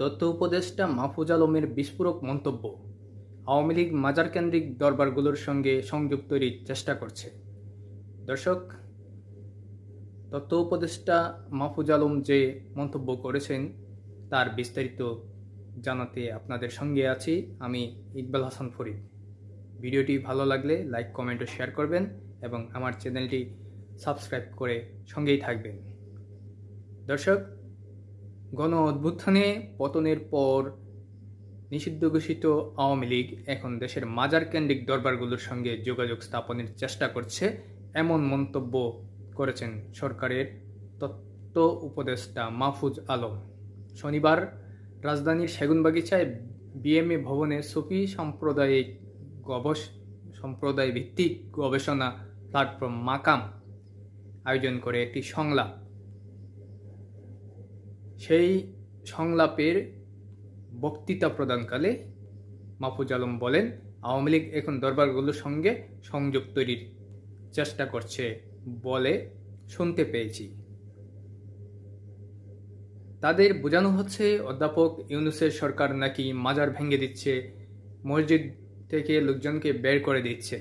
তথ্য উপদেষ্টা মাহফুজ আলমের বিস্ফোরক মন্তব্য, আওয়ামী লীগ মাজারকেন্দ্রিক দরবারগুলোর সঙ্গে সংযোগ তৈরির চেষ্টা করছে। দর্শক, তথ্য উপদেষ্টা মাহফুজ আলম যে মন্তব্য করেছেন তার বিস্তারিত জানাতে আপনাদের সঙ্গে আছি আমি ইকবাল হাসান ফরিদ। ভিডিওটি ভালো লাগলে লাইক, কমেন্ট ও শেয়ার করবেন এবং আমার চ্যানেলটি সাবস্ক্রাইব করে সঙ্গেই থাকবেন। দর্শক, গণ অভ্যুত্থানে পতনের পর নিষিদ্ধ ঘোষিত আওয়ামী লীগ এখন দেশের মাজারকেন্দ্রিক দরবারগুলোর সঙ্গে যোগাযোগ স্থাপনের চেষ্টা করছে, এমন মন্তব্য করেছেন সরকারের তথ্য উপদেষ্টা মাহফুজ আলম। শনিবার রাজধানীর সেগুনবাগিচায় বিএমএ ভবনে সুফি সম্প্রদায় ভিত্তিক গবেষণা প্ল্যাটফর্ম মাকাম আয়োজন করে একটি সংলাপ। সেই সংলাপের বক্তৃতা প্রদানকালে মাহফুজ আলম বলেন, আওয়ামী লীগ এখন দরবারগুলোর সঙ্গে সংযোগ তৈরির চেষ্টা করছে বলে শুনতে পেয়েছি। তাদের বোঝানো হচ্ছে অধ্যাপক ইউনূসের সরকার নাকি মাজার ভেঙে দিচ্ছে, মসজিদ থেকে লোকজনকে বের করে দিচ্ছে।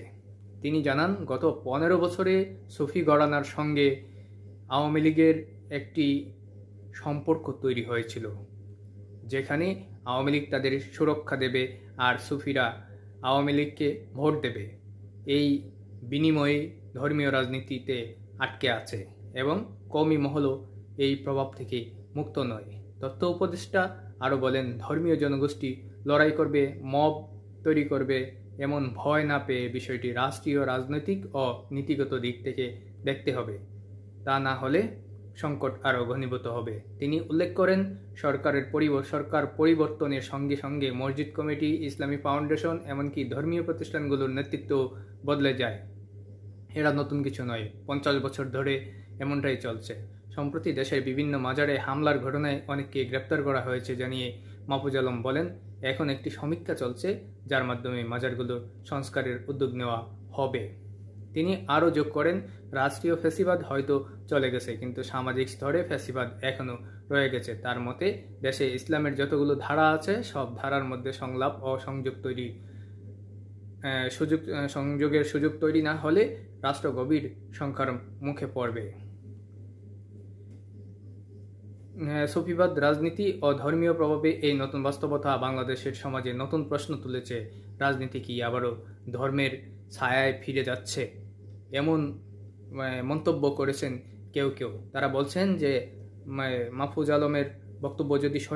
তিনি জানান, গত 15 বছরে সুফি ঘরানার সঙ্গে আওয়ামী লীগের একটি সম্পর্ক তৈরি হয়েছিল, যেখানে আওয়ামী লীগ তাদের সুরক্ষা দেবে আর সুফিরা আওয়ামী লীগকে ভোট দেবে। এই বিনিময়ে ধর্মীয় রাজনীতিতে আটকে আছে এবং কওমি মহলও এই প্রভাব থেকে মুক্ত নয়। তথ্য উপদেষ্টা আরও বলেন, ধর্মীয় জনগোষ্ঠী লড়াই করবে, মব তৈরি করবে, এমন ভয় না পেয়ে বিষয়টি রাষ্ট্রীয়, রাজনৈতিক ও নীতিগত দিক থেকে দেখতে হবে। তা না হলে সংকট আরও ঘনীভূত হবে। তিনি উল্লেখ করেন, সরকার পরিবর্তনের সঙ্গে সঙ্গে মসজিদ কমিটি, ইসলামী ফাউন্ডেশন, এমনকি ধর্মীয় প্রতিষ্ঠানগুলোর নেতৃত্ব বদলে যায়। এরা নতুন কিছু নয়, 50 বছর ধরে এমনটাই চলছে। সম্প্রতি দেশের বিভিন্ন মাজারে হামলার ঘটনায় অনেককে গ্রেপ্তার করা হয়েছে জানিয়ে মাহফুজ আলম বলেন, এখন একটি সমীক্ষা চলছে যার মাধ্যমে মাজারগুলোর সংস্কারের উদ্যোগ নেওয়া হবে। তিনি আরও যোগ করেন, রাষ্ট্রীয় ফ্যাসিবাদ হয়তো চলে গেছে, কিন্তু সামাজিক স্তরে ফ্যাসিবাদ এখনও রয়ে গেছে। তার মতে, দেশে ইসলামের যতগুলো ধারা আছে সব ধারার মধ্যে সংলাপ ও সংযোগের সুযোগ তৈরি না হলে রাষ্ট্র গভীর সংখ্যার মুখে পড়বে। সুফিবাদ রাজনীতি ও ধর্মীয় প্রভাবে এই নতুন বাস্তবতা বাংলাদেশের সমাজে নতুন প্রশ্ন তুলেছে। রাজনীতি কি আবারও ধর্মের ছায়ায় ফিরে যাচ্ছে? এমন মন্তব্য করেছেন কেউ কেউ। তারা বলছেন যে মাহফুজ আলমের বক্তব্য যদি